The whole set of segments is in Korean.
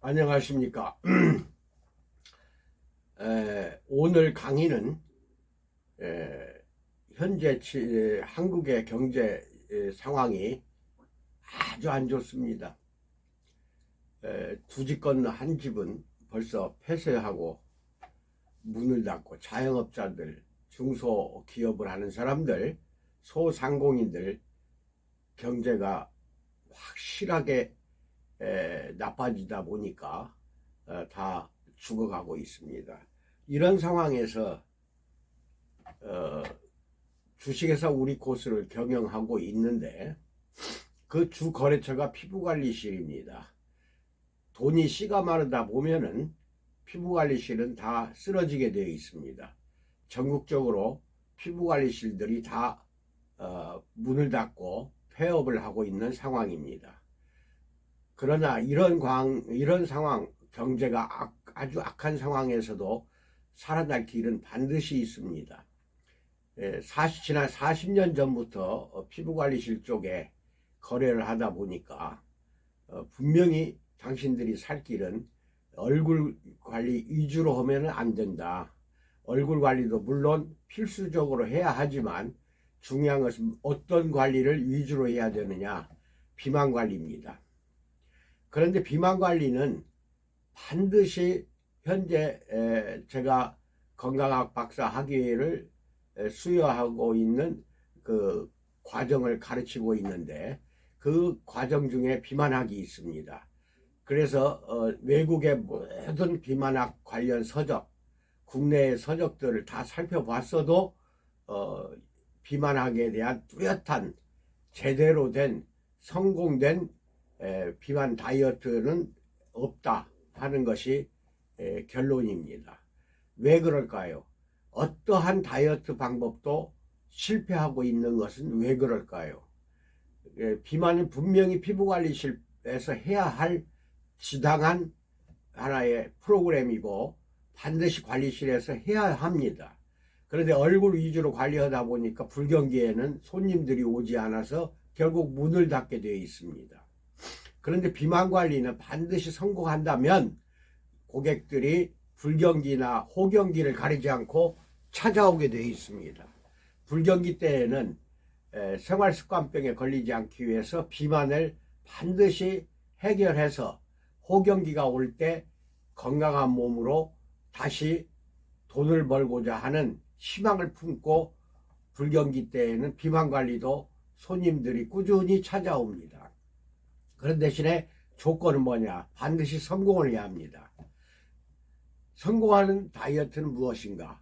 안녕하십니까. 오늘 강의는 현재 한국의 경제 상황이 아주 안 좋습니다. 두 집 건너 한 집은 벌써 폐쇄하고 문을 닫고 자영업자들, 중소기업을 하는 사람들, 소상공인들 경제가 확실하게 나빠지다 보니까 다 죽어가고 있습니다. 이런 상황에서 주식회사 우리코스를 경영하고 있는데 그 주 거래처가 피부관리실입니다. 돈이 씨가 마르다 보면은 피부관리실은 다 쓰러지게 되어 있습니다. 전국적으로 피부관리실들이 다 문을 닫고 폐업을 하고 있는 상황입니다. 그러나 이런 상황, 경제가 아주 악한 상황에서도 살아날 길은 반드시 있습니다. 지난 40년 전부터 피부관리실 쪽에 거래를 하다 보니까 분명히 당신들이 살 길은 얼굴 관리 위주로 하면 안 된다. 얼굴 관리도 물론 필수적으로 해야 하지만 중요한 것은 어떤 관리를 위주로 해야 되느냐, 비만 관리입니다. 그런데 비만 관리는 반드시 현재 제가 건강학 박사 학위를 수여하고 있는 그 과정을 가르치고 있는데 그 과정 중에 비만학이 있습니다. 그래서 외국의 모든 비만학 관련 서적, 국내의 서적들을 다 살펴봤어도 비만학에 대한 뚜렷한 제대로 된 성공된 비만 다이어트는 없다 하는 것이 결론입니다. 왜 그럴까요? 어떠한 다이어트 방법도 실패하고 있는 것은 왜 그럴까요? 비만은 분명히 피부관리실에서 해야 할 지당한 하나의 프로그램이고 반드시 관리실에서 해야 합니다. 그런데 얼굴 위주로 관리하다 보니까 불경기에는 손님들이 오지 않아서 결국 문을 닫게 되어 있습니다. 그런데 비만 관리는 반드시 성공한다면 고객들이 불경기나 호경기를 가리지 않고 찾아오게 되어 있습니다. 불경기 때에는 생활습관병에 걸리지 않기 위해서 비만을 반드시 해결해서 호경기가 올 때 건강한 몸으로 다시 돈을 벌고자 하는 희망을 품고 불경기 때에는 비만 관리도 손님들이 꾸준히 찾아옵니다. 그런 대신에 조건은 뭐냐? 반드시 성공을 해야 합니다. 성공하는 다이어트는 무엇인가?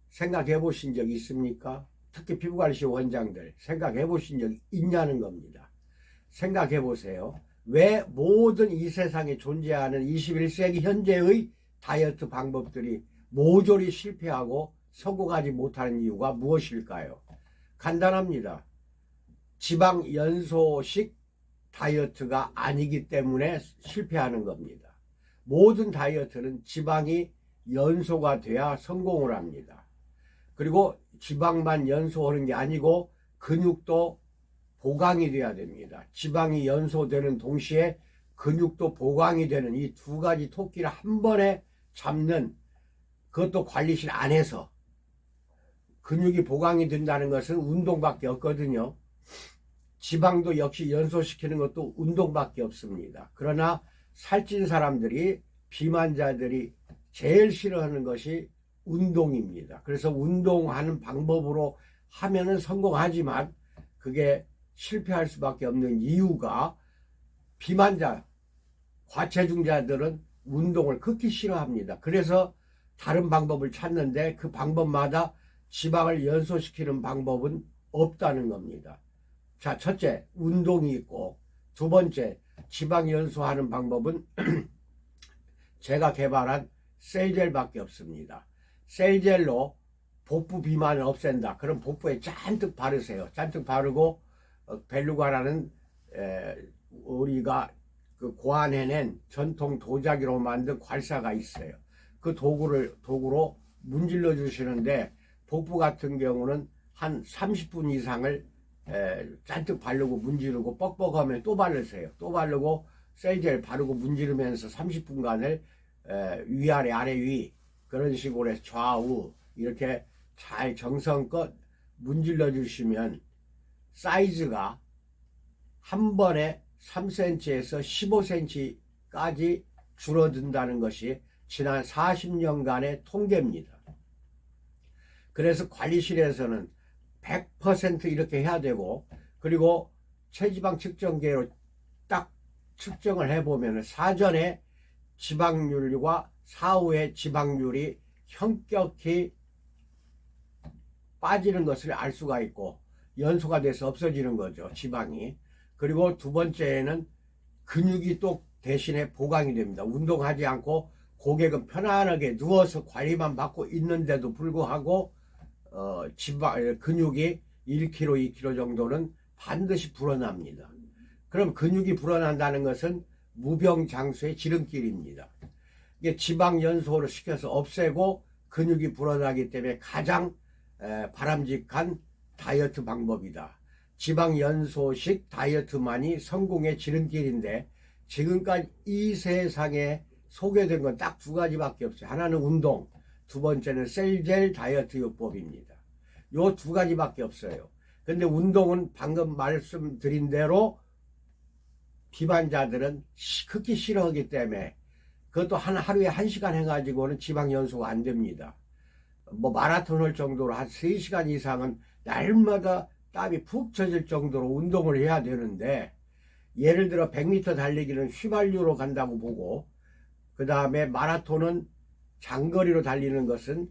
생각해 보신 적 있습니까? 특히 피부관리실 원장들 생각해 보신 적 있냐는 겁니다. 생각해 보세요. 왜 모든 이 세상에 존재하는 21세기 현재의 다이어트 방법들이 모조리 실패하고 성공하지 못하는 이유가 무엇일까요? 간단합니다. 지방 연소식 다이어트가 아니기 때문에 실패하는 겁니다. 모든 다이어트는 지방이 연소가 돼야 성공을 합니다. 그리고 지방만 연소하는 게 아니고 근육도 보강이 돼야 됩니다. 지방이 연소되는 동시에 근육도 보강이 되는 이 두 가지 토끼를 한 번에 잡는, 그것도 관리실 안에서. 근육이 보강이 된다는 것은 운동밖에 없거든요. 지방도 역시 연소시키는 것도 운동밖에 없습니다. 그러나 살찐 사람들이, 비만자들이 제일 싫어하는 것이 운동입니다. 그래서 운동하는 방법으로 하면은 성공하지만 그게 실패할 수밖에 없는 이유가 비만자, 과체중자들은 운동을 극히 싫어합니다. 그래서 다른 방법을 찾는데 그 방법마다 지방을 연소시키는 방법은 없다는 겁니다. 자, 첫째, 운동이 있고, 두 번째, 지방 연소하는 방법은 제가 개발한 셀젤밖에 없습니다. 셀젤로 복부 비만을 없앤다. 그럼 복부에 잔뜩 바르세요. 잔뜩 바르고 벨루가라는 우리가 그 고안해낸 전통 도자기로 만든 괄사가 있어요. 그 도구로 문질러 주시는데 복부 같은 경우는 한 30분 이상을 잔뜩 바르고 문지르고 뻑뻑하면 또 바르세요. 또 바르고 셀젤 바르고 문지르면서 30분간을 위아래 아래 위 그런 식으로 해서 좌우 이렇게 잘 정성껏 문질러 주시면 사이즈가 한 번에 3cm에서 15cm까지 줄어든다는 것이 지난 40년간의 통계입니다. 그래서 관리실에서는 100% 이렇게 해야 되고, 그리고 체지방 측정기로 딱 측정을 해보면 사전에 지방률과 사후의 지방률이 현격히 빠지는 것을 알 수가 있고 연소가 돼서 없어지는 거죠, 지방이. 그리고 두 번째는 근육이 또 대신에 보강이 됩니다. 운동하지 않고 고객은 편안하게 누워서 관리만 받고 있는데도 불구하고 근육이 1kg, 2kg 정도는 반드시 불어납니다. 그럼 근육이 불어난다는 것은 무병장수의 지름길입니다. 이게 지방 연소를 시켜서 없애고 근육이 불어나기 때문에 가장 바람직한 다이어트 방법이다. 지방 연소식 다이어트만이 성공의 지름길인데 지금까지 이 세상에 소개된 건 딱 두 가지밖에 없어요. 하나는 운동, 두 번째는 셀젤 다이어트 요법입니다. 요 두 가지밖에 없어요. 근데 운동은 방금 말씀드린 대로 비만자들은 극히 싫어하기 때문에 그것도 하루에 1시간 해가지고는 지방 연소가 안 됩니다. 뭐 마라톤 할 정도로 한 3시간 이상은 날마다 땀이 푹 젖을 정도로 운동을 해야 되는데, 예를 들어 100m 달리기는 휘발유로 간다고 보고, 그 다음에 마라톤은 장거리로 달리는 것은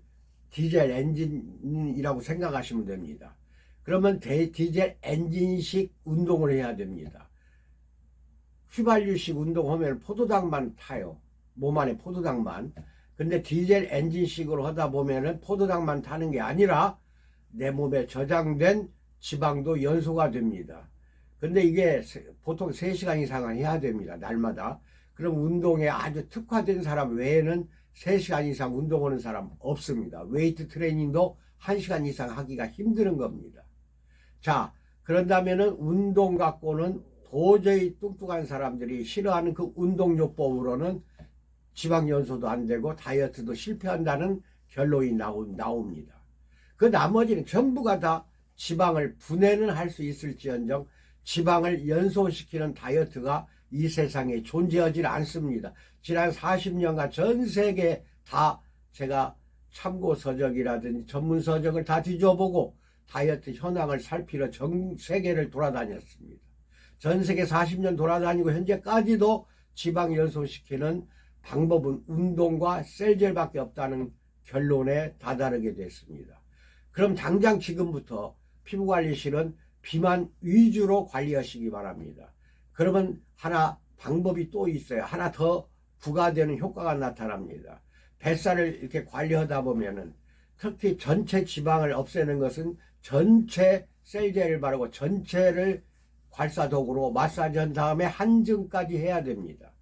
디젤 엔진이라고 생각하시면 됩니다. 그러면 디젤 엔진식 운동을 해야 됩니다. 휘발유식 운동하면 포도당만 타요. 몸 안에 포도당만. 근데 디젤 엔진식으로 하다 보면은 포도당만 타는 게 아니라 내 몸에 저장된 지방도 연소가 됩니다. 근데 이게 보통 3시간 이상은 해야 됩니다, 날마다. 그럼 운동에 아주 특화된 사람 외에는 3시간 이상 운동하는 사람 없습니다. 웨이트 트레이닝도 1시간 이상 하기가 힘든 겁니다. 자, 그런다면은 운동 갖고는 도저히 뚱뚱한 사람들이 싫어하는 그 운동요법으로는 지방 연소도 안 되고 다이어트도 실패한다는 결론이 나옵니다. 그 나머지는 전부가 다 지방을 분해는 할 수 있을지언정 지방을 연소시키는 다이어트가 이 세상에 존재하지 않습니다. 지난 40년간 전 세계 다 제가 참고 서적이라든지 전문 서적을 다 뒤져보고 다이어트 현황을 살피러 전 세계를 돌아다녔습니다. 전 세계 40년 돌아다니고 현재까지도 지방 연소시키는 방법은 운동과 셀젤밖에 없다는 결론에 다다르게 됐습니다. 그럼 당장 지금부터 피부관리실은 비만 위주로 관리하시기 바랍니다. 그러면 하나 방법이 또 있어요. 하나 더 부과되는 효과가 나타납니다. 뱃살을 이렇게 관리하다 보면은 특히 전체 지방을 없애는 것은 전체 셀젤을 바르고 전체를 괄사도구로 마사지한 다음에 한증까지 해야 됩니다.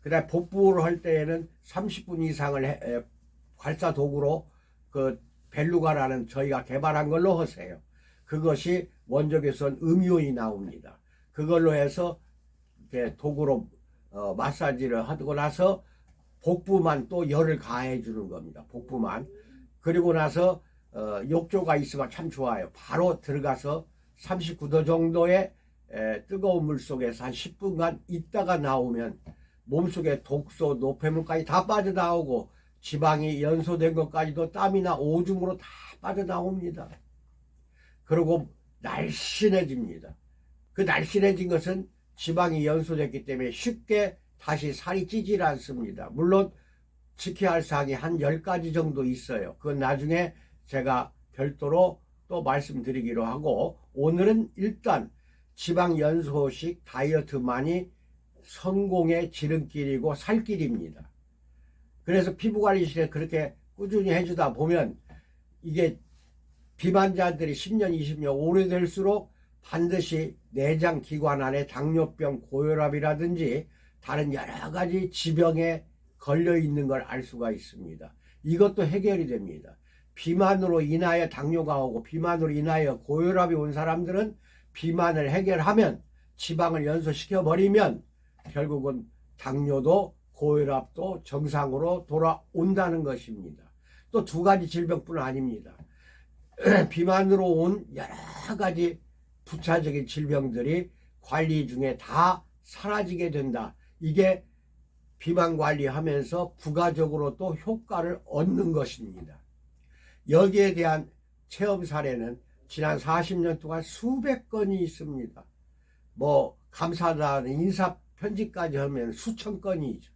그 다음에 복부를 할 때에는 30분 이상을 괄사도구로 그 벨루가라는 저희가 개발한 걸로 하세요. 그것이 원적외선 음이온이 나옵니다. 그걸로 해서 이렇게 도구로 마사지를 하고 나서 복부만 또 열을 가해 주는 겁니다. 복부만. 그리고 나서 욕조가 있으면 참 좋아요. 바로 들어가서 39도 정도의 뜨거운 물 속에서 한 10분간 있다가 나오면 몸속에 독소, 노폐물까지 다 빠져나오고 지방이 연소된 것까지도 땀이나 오줌으로 다 빠져나옵니다. 그리고 날씬해집니다. 그 날씬해진 것은 지방이 연소됐기 때문에 쉽게 다시 살이 찌질 않습니다. 물론 지켜야 할 사항이 한 10가지 정도 있어요. 그건 나중에 제가 별도로 또 말씀드리기로 하고, 오늘은 일단 지방 연소식 다이어트만이 성공의 지름길이고 살길입니다. 그래서 피부관리실에 그렇게 꾸준히 해주다 보면 이게 비만자들이 10년, 20년 오래될수록 반드시 내장기관 안에 당뇨병, 고혈압이라든지 다른 여러 가지 지병에 걸려 있는 걸 알 수가 있습니다. 이것도 해결이 됩니다. 비만으로 인하여 당뇨가 오고 비만으로 인하여 고혈압이 온 사람들은 비만을 해결하면 지방을 연소시켜 버리면 결국은 당뇨도 고혈압도 정상으로 돌아온다는 것입니다. 또 두 가지 질병뿐 아닙니다. 비만으로 온 여러 가지 부차적인 질병들이 관리 중에 다 사라지게 된다. 이게 비만 관리하면서 부가적으로 또 효과를 얻는 것입니다. 여기에 대한 체험 사례는 지난 40년 동안 수백 건이 있습니다. 뭐 감사하다는 인사 편지까지 하면 수천 건이죠.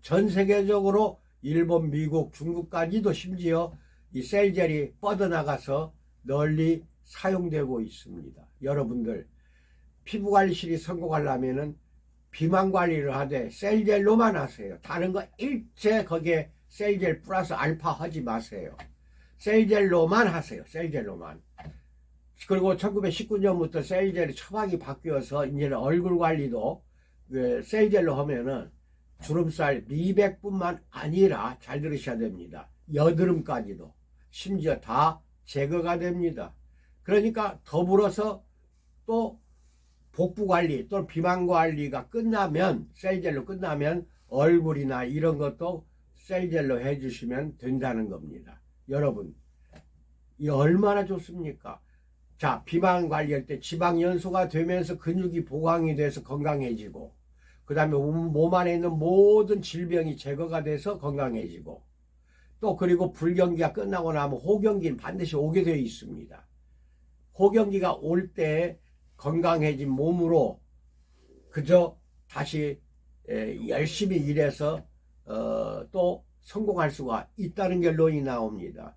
전 세계적으로 일본, 미국, 중국까지도 심지어 이 셀젤이 뻗어나가서 널리 사용되고 있습니다. 여러분들 피부관리실이 성공하려면은 비만 관리를 하되 셀젤로만 하세요. 다른 거 일체 거기에 셀젤 플러스 알파 하지 마세요. 셀젤로만 하세요. 셀젤로만. 그리고 1919년부터 셀젤이 처방이 바뀌어서 이제는 얼굴 관리도 셀젤로 하면은 주름살 미백뿐만 아니라 잘 들으셔야 됩니다. 여드름까지도 심지어 다 제거가 됩니다. 그러니까 더불어서 또 복부 관리 또는 비만 관리가 끝나면 셀젤로 끝나면 얼굴이나 이런 것도 셀젤로 해주시면 된다는 겁니다. 여러분 이 얼마나 좋습니까? 자, 비만 관리할 때 지방 연소가 되면서 근육이 보강이 돼서 건강해지고 그 다음에 몸 안에 있는 모든 질병이 제거가 돼서 건강해지고 또 그리고 불경기가 끝나고 나면 호경기는 반드시 오게 되어 있습니다. 호경기가 올 때 건강해진 몸으로 그저 다시 열심히 일해서 또 성공할 수가 있다는 결론이 나옵니다.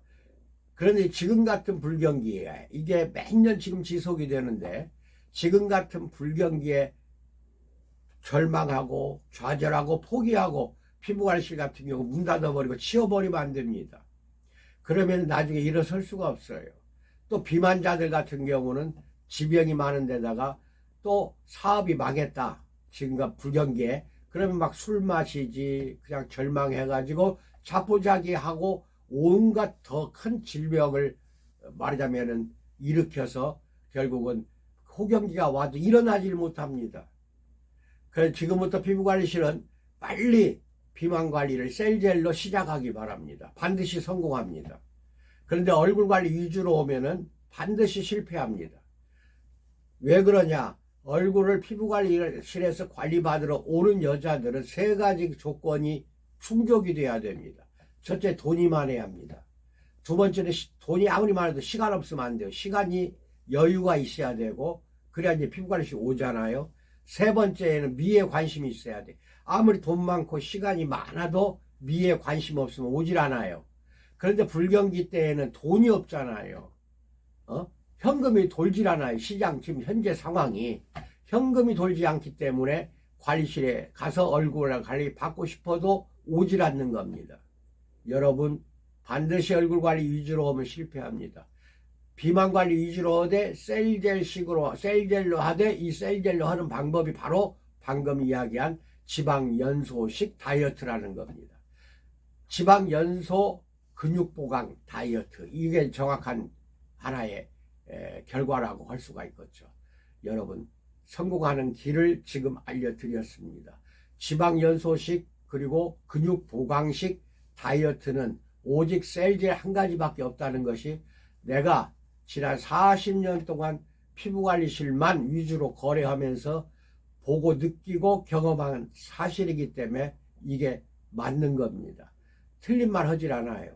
그런데 지금 같은 불경기에 이게 매년 지금 지속이 되는데 지금 같은 불경기에 절망하고 좌절하고 포기하고 피부관리실 같은 경우 문 닫아버리고 치워버리면 안 됩니다. 그러면 나중에 일어설 수가 없어요. 또 비만자들 같은 경우는 지병이 많은 데다가 또 사업이 망했다. 지금과 불경기에 그러면 막 술 마시지 그냥 절망해가지고 자포자기하고 온갖 더 큰 질병을 말하자면은 일으켜서 결국은 호경기가 와도 일어나질 못합니다. 그래서 지금부터 피부관리실은 빨리 비만관리를 셀젤로 시작하기 바랍니다. 반드시 성공합니다. 그런데 얼굴관리 위주로 오면은 반드시 실패합니다. 왜 그러냐? 얼굴을 피부관리실에서 관리받으러 오는 여자들은 세 가지 조건이 충족이 돼야 됩니다. 첫째, 돈이 많아야 합니다. 두 번째는 돈이 아무리 많아도 시간 없으면 안 돼요. 시간이 여유가 있어야 되고 그래야 이제 피부관리실 오잖아요. 세 번째는 미에 관심이 있어야 돼. 아무리 돈 많고 시간이 많아도 미에 관심 없으면 오질 않아요. 그런데 불경기 때에는 돈이 없잖아요. 현금이 돌질 않아요. 시장 지금 현재 상황이 현금이 돌지 않기 때문에 관리실에 가서 얼굴 관리 받고 싶어도 오질 않는 겁니다. 여러분 반드시 얼굴 관리 위주로 오면 실패합니다. 비만 관리 위주로 하되 셀젤식으로 셀젤로 하되 이 셀젤로 하는 방법이 바로 방금 이야기한 지방 연소식 다이어트라는 겁니다. 지방 연소 근육 보강 다이어트 이게 정확한 하나의 결과라고 할 수가 있겠죠. 여러분 성공하는 길을 지금 알려드렸습니다. 지방 연소식 그리고 근육 보강식 다이어트는 오직 셀젤 한 가지밖에 없다는 것이 내가 지난 40년 동안 피부관리실만 위주로 거래하면서 보고 느끼고 경험한 사실이기 때문에 이게 맞는 겁니다. 틀린 말 하질 않아요.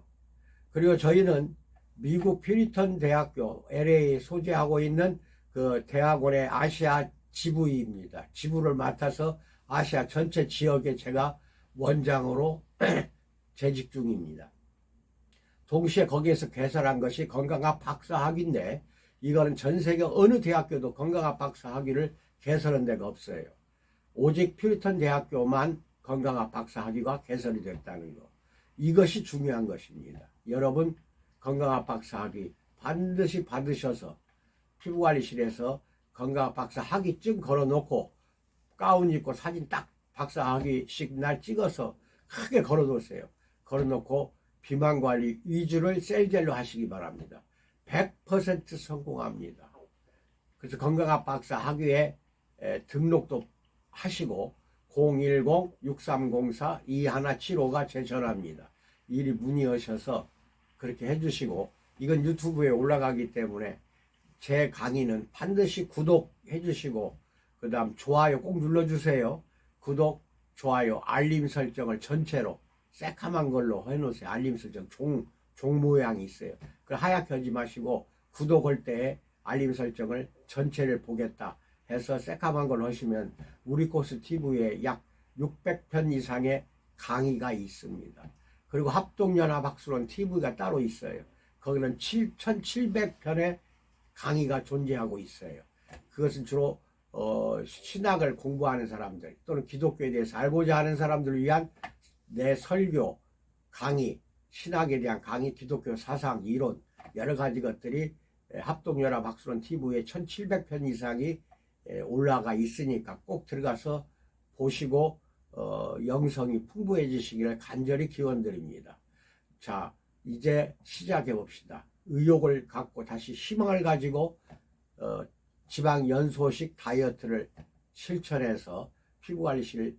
그리고 저희는 미국 피리턴 대학교 LA에 소재하고 있는 그 대학원의 아시아 지부입니다. 지부를 맡아서 아시아 전체 지역에 제가 원장으로 재직 중입니다. 동시에 거기에서 개설한 것이 건강학 박사학위인데 이거는 전 세계 어느 대학교도 건강학 박사학위를 개설한 데가 없어요. 오직 피리턴 대학교만 건강학 박사학위가 개설이 됐다는 거. 이것이 중요한 것입니다. 여러분 건강학 박사학위 반드시 받으셔서 피부관리실에서 건강학 박사학위증 걸어놓고 가운 입고 사진 딱 박사학위식 날 찍어서 크게 걸어놓으세요. 걸어놓고 비만관리 위주를 셀젤로 하시기 바랍니다. 100% 성공합니다. 그래서 건강학 박사 학위에 등록도 하시고 010-6304-2175가 제 전화입니다. 이리 문의하셔서 그렇게 해주시고, 이건 유튜브에 올라가기 때문에 제 강의는 반드시 구독해 주시고, 그 다음 좋아요 꼭 눌러주세요. 구독, 좋아요, 알림 설정을 전체로 새카만 걸로 해놓으세요. 알림 설정 종 모양이 있어요. 그걸 하얗게 하지 마시고 구독할 때 알림 설정을 전체를 보겠다 해서 새카만 걸로 하시면 우리코스 TV에 약 600편 이상의 강의가 있습니다. 그리고 합동연합 학술원 TV가 따로 있어요. 거기는 1700편의 강의가 존재하고 있어요. 그것은 주로 신학을 공부하는 사람들 또는 기독교에 대해서 알고자 하는 사람들을 위한 내 설교, 강의, 신학에 대한 강의, 기독교 사상, 이론 여러 가지 것들이 합동연합 학술원 TV에 1700편 이상이 올라가 있으니까 꼭 들어가서 보시고 영성이 풍부해지시기를 간절히 기원드립니다. 자, 이제 시작해 봅시다. 의욕을 갖고 다시 희망을 가지고 지방 연소식 다이어트를 실천해서 피부관리를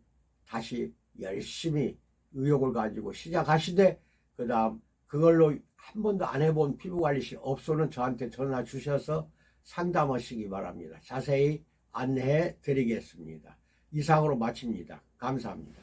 다시 열심히 의욕을 가지고 시작하시되, 그 다음 그걸로 한 번도 안 해본 피부관리실 업소는 저한테 전화 주셔서 상담하시기 바랍니다. 자세히 안내해 드리겠습니다. 이상으로 마칩니다. 감사합니다.